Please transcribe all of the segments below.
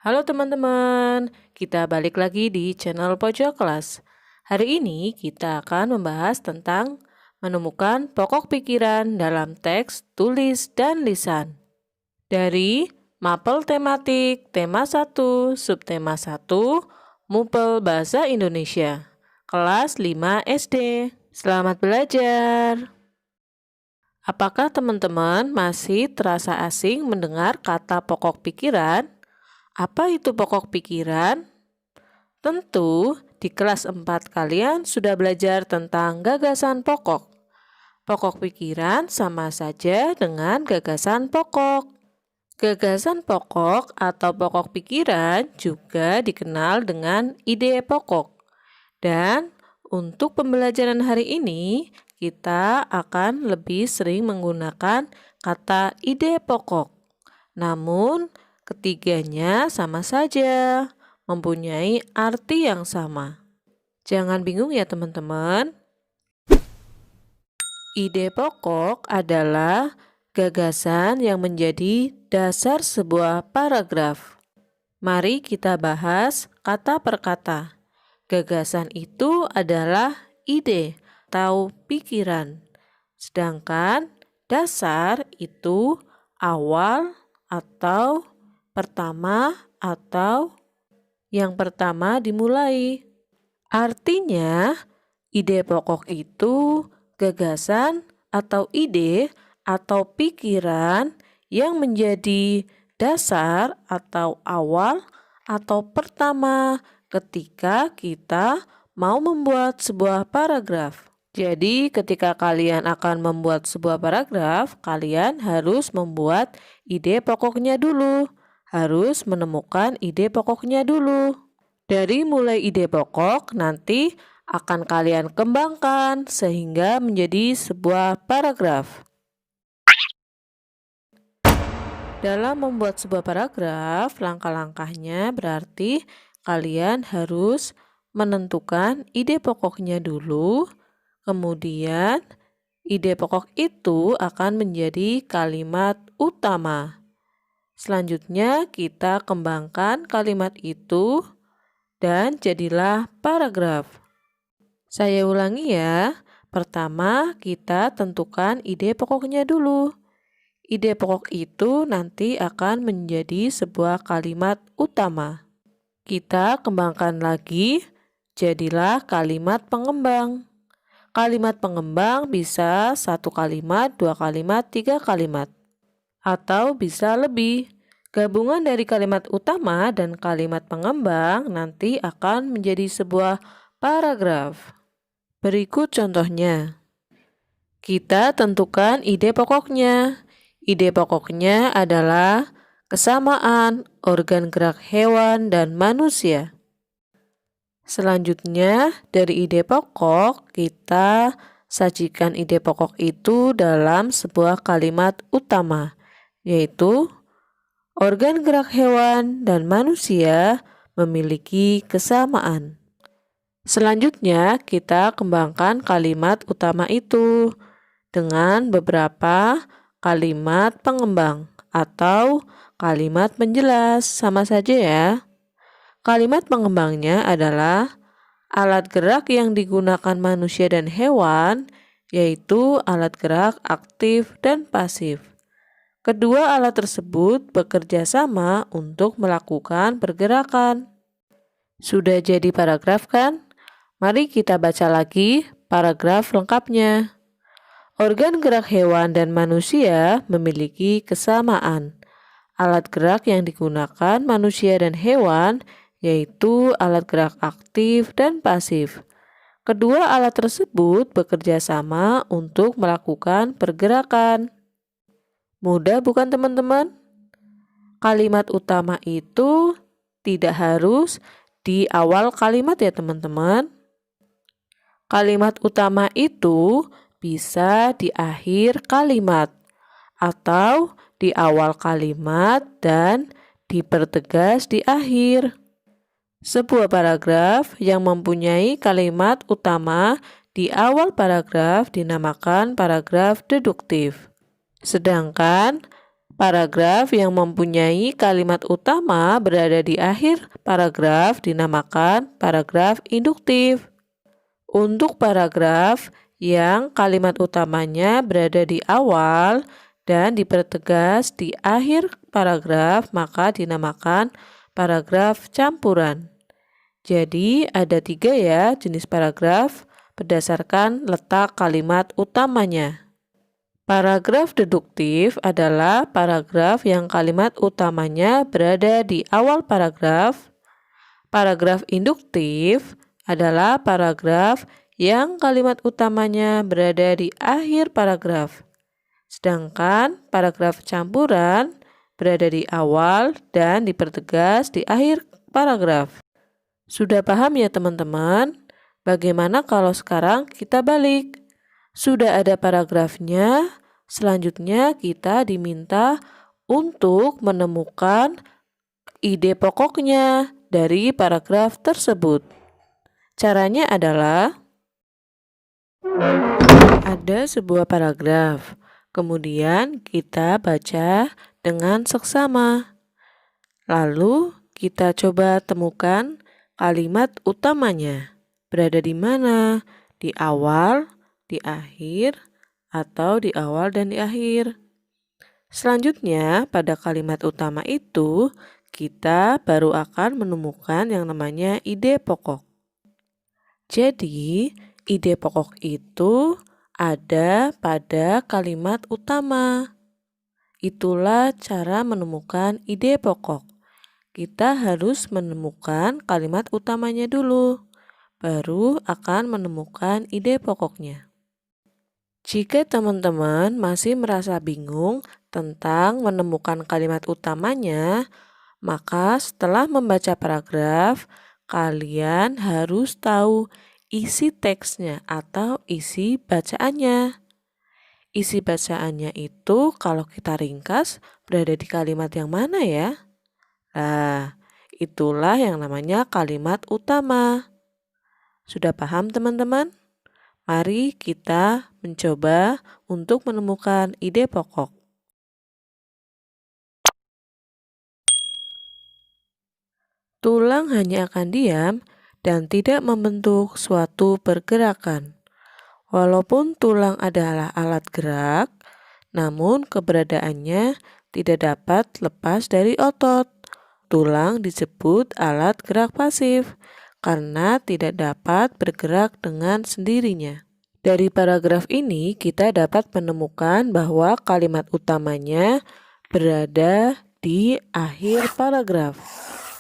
Halo teman-teman, kita balik lagi di channel Pojok Kelas. Hari ini kita akan membahas tentang menemukan pokok pikiran dalam teks, tulis, dan lisan. Dari Mapel Tematik, Tema 1, Subtema 1, Mupel Bahasa Indonesia, Kelas 5 SD. Selamat belajar! Apakah teman-teman masih terasa asing mendengar kata pokok pikiran? Apa itu pokok pikiran? Tentu, di kelas 4 kalian sudah belajar tentang gagasan pokok. Pokok pikiran sama saja dengan gagasan pokok. Gagasan pokok atau pokok pikiran juga dikenal dengan ide pokok. Dan untuk pembelajaran hari ini, kita akan lebih sering menggunakan kata ide pokok. Namun, ketiganya sama saja, mempunyai arti yang sama. Jangan bingung ya teman-teman. Ide pokok adalah gagasan yang menjadi dasar sebuah paragraf. Mari kita bahas kata per kata. Gagasan itu adalah ide atau pikiran. Sedangkan dasar itu awal atau pertama atau yang pertama dimulai. Artinya, ide pokok itu gagasan atau ide atau pikiran yang menjadi dasar atau awal atau pertama ketika kita mau membuat sebuah paragraf. Jadi, ketika kalian akan membuat sebuah paragraf, kalian harus membuat ide pokoknya dulu. Harus menemukan ide pokoknya dulu. Dari mulai ide pokok, nanti akan kalian kembangkan sehingga menjadi sebuah paragraf. Dalam membuat sebuah paragraf, langkah-langkahnya berarti kalian harus menentukan ide pokoknya dulu. Kemudian, ide pokok itu akan menjadi kalimat utama. Selanjutnya, kita kembangkan kalimat itu dan jadilah paragraf. Saya ulangi ya. Pertama, kita tentukan ide pokoknya dulu. Ide pokok itu nanti akan menjadi sebuah kalimat utama. Kita kembangkan lagi, jadilah kalimat pengembang. Kalimat pengembang bisa 1 kalimat, 2 kalimat, 3 kalimat. Atau bisa lebih. Gabungan dari kalimat utama dan kalimat pengembang nanti akan menjadi sebuah paragraf. Berikut contohnya. Kita tentukan ide pokoknya. Ide pokoknya adalah kesamaan organ gerak hewan dan manusia. Selanjutnya, dari ide pokok, kita sajikan ide pokok itu dalam sebuah kalimat utama, yaitu organ gerak hewan dan manusia memiliki kesamaan. Selanjutnya, kita kembangkan kalimat utama itu dengan beberapa kalimat pengembang atau kalimat penjelas, sama saja ya. Kalimat pengembangnya adalah alat gerak yang digunakan manusia dan hewan, yaitu alat gerak aktif dan pasif. Kedua alat tersebut bekerja sama untuk melakukan pergerakan. Sudah jadi paragraf kan? Mari kita baca lagi paragraf lengkapnya. Organ gerak hewan dan manusia memiliki kesamaan. Alat gerak yang digunakan manusia dan hewan yaitu alat gerak aktif dan pasif. Kedua alat tersebut bekerja sama untuk melakukan pergerakan. Mudah bukan teman-teman? Kalimat utama itu tidak harus di awal kalimat ya teman-teman. Kalimat utama itu bisa di akhir kalimat atau di awal kalimat dan dipertegas di akhir. Sebuah paragraf yang mempunyai kalimat utama di awal paragraf dinamakan paragraf deduktif. Sedangkan Paragraf yang mempunyai kalimat utama berada di akhir paragraf dinamakan paragraf induktif. Untuk paragraf yang kalimat utamanya berada di awal dan dipertegas di akhir paragraf, maka dinamakan paragraf campuran. Jadi ada 3 ya jenis paragraf berdasarkan letak kalimat utamanya. Paragraf deduktif adalah paragraf yang kalimat utamanya berada di awal paragraf. Paragraf induktif adalah paragraf yang kalimat utamanya berada di akhir paragraf. Sedangkan paragraf campuran berada di awal dan dipertegas di akhir paragraf. Sudah paham ya teman-teman? Bagaimana kalau sekarang kita balik? Sudah ada paragrafnya, selanjutnya kita diminta untuk menemukan ide pokoknya dari paragraf tersebut. Caranya adalah ada sebuah paragraf, kemudian kita baca dengan seksama. Lalu kita coba temukan kalimat utamanya. Berada di mana? Di awal, di akhir, atau di awal dan di akhir. Selanjutnya, pada kalimat utama itu, kita baru akan menemukan yang namanya ide pokok. Jadi, ide pokok itu ada pada kalimat utama. Itulah cara menemukan ide pokok. Kita harus menemukan kalimat utamanya dulu, baru akan menemukan ide pokoknya. Jika teman-teman masih merasa bingung tentang menemukan kalimat utamanya, maka setelah membaca paragraf, kalian harus tahu isi teksnya atau isi bacaannya. Isi bacaannya itu kalau kita ringkas berada di kalimat yang mana ya? Nah, itulah yang namanya kalimat utama. Sudah paham teman-teman? Mari kita mencoba untuk menemukan ide pokok. Tulang hanya akan diam dan tidak membentuk suatu pergerakan. Walaupun tulang adalah alat gerak, namun keberadaannya tidak dapat lepas dari otot. Tulang disebut alat gerak pasif karena tidak dapat bergerak dengan sendirinya. Dari paragraf ini kita dapat menemukan bahwa kalimat utamanya berada di akhir paragraf.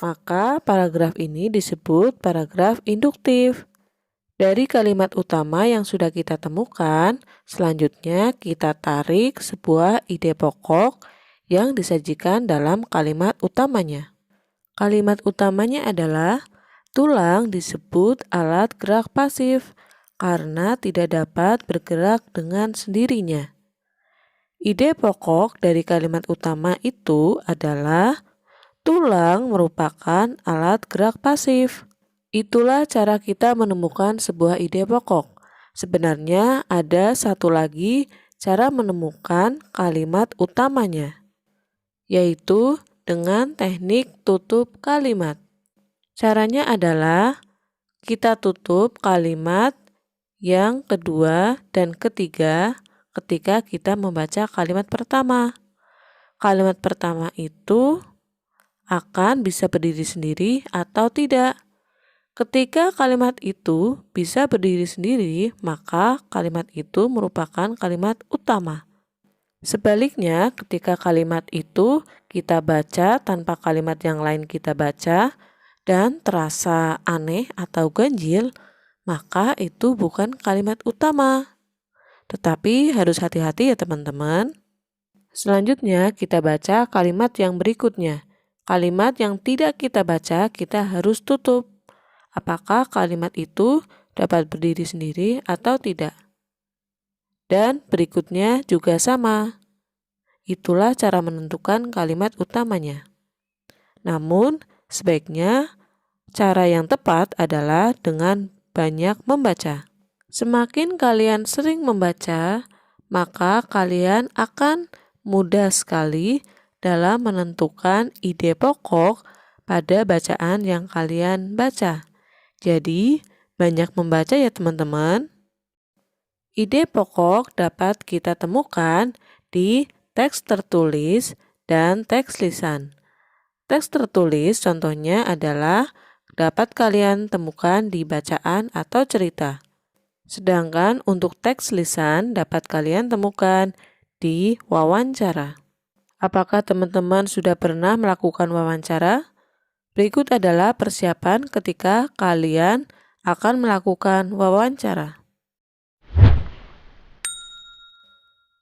Maka paragraf ini disebut paragraf induktif. Dari kalimat utama yang sudah kita temukan, selanjutnya kita tarik sebuah ide pokok yang disajikan dalam kalimat utamanya. Kalimat utamanya adalah tulang disebut alat gerak pasif karena tidak dapat bergerak dengan sendirinya. Ide pokok dari kalimat utama itu adalah tulang merupakan alat gerak pasif. Itulah cara kita menemukan sebuah ide pokok. Sebenarnya ada satu lagi cara menemukan kalimat utamanya, yaitu dengan teknik tutup kalimat. Caranya adalah kita tutup kalimat yang kedua dan ketiga ketika kita membaca kalimat pertama. Kalimat pertama itu akan bisa berdiri sendiri atau tidak. Ketika kalimat itu bisa berdiri sendiri, maka kalimat itu merupakan kalimat utama. Sebaliknya, ketika kalimat itu kita baca tanpa kalimat yang lain kita baca dan terasa aneh atau ganjil, maka itu bukan kalimat utama. Tetapi harus hati-hati ya teman-teman. Selanjutnya kita baca kalimat yang berikutnya. Kalimat yang tidak kita baca kita harus tutup. Apakah kalimat itu dapat berdiri sendiri atau tidak? Dan berikutnya juga sama. Itulah cara menentukan kalimat utamanya. Namun, sebaiknya cara yang tepat adalah dengan banyak membaca. Semakin kalian sering membaca, maka kalian akan mudah sekali dalam menentukan ide pokok pada bacaan yang kalian baca. Jadi, banyak membaca ya teman-teman. Ide pokok dapat kita temukan di teks tertulis dan teks lisan. Teks tertulis contohnya adalah dapat kalian temukan di bacaan atau cerita. Sedangkan untuk teks lisan dapat kalian temukan di wawancara. Apakah teman-teman sudah pernah melakukan wawancara? Berikut adalah persiapan ketika kalian akan melakukan wawancara.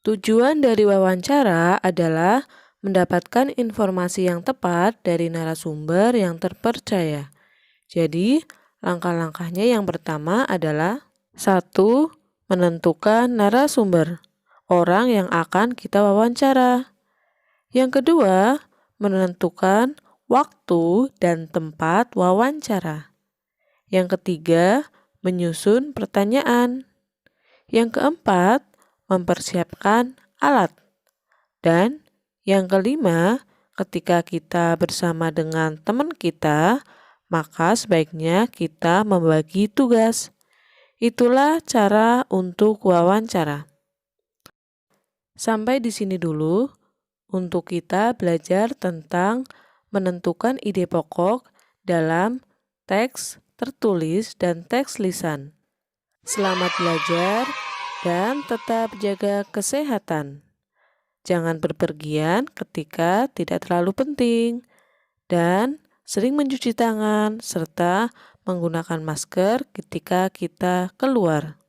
Tujuan dari wawancara adalah mendapatkan informasi yang tepat dari narasumber yang terpercaya. Jadi, langkah-langkahnya yang pertama adalah 1. Menentukan narasumber, orang yang akan kita wawancara. Yang kedua, menentukan waktu dan tempat wawancara. Yang ketiga, menyusun pertanyaan. Yang keempat, mempersiapkan alat. Dan yang kelima, ketika kita bersama dengan teman kita, maka sebaiknya kita membagi tugas. Itulah cara untuk wawancara. Sampai di sini dulu untuk kita belajar tentang menentukan ide pokok dalam teks tertulis dan teks lisan. Selamat belajar dan tetap jaga kesehatan. Jangan berpergian ketika tidak terlalu penting, dan sering mencuci tangan serta menggunakan masker ketika kita keluar.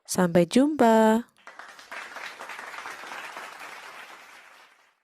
Sampai jumpa.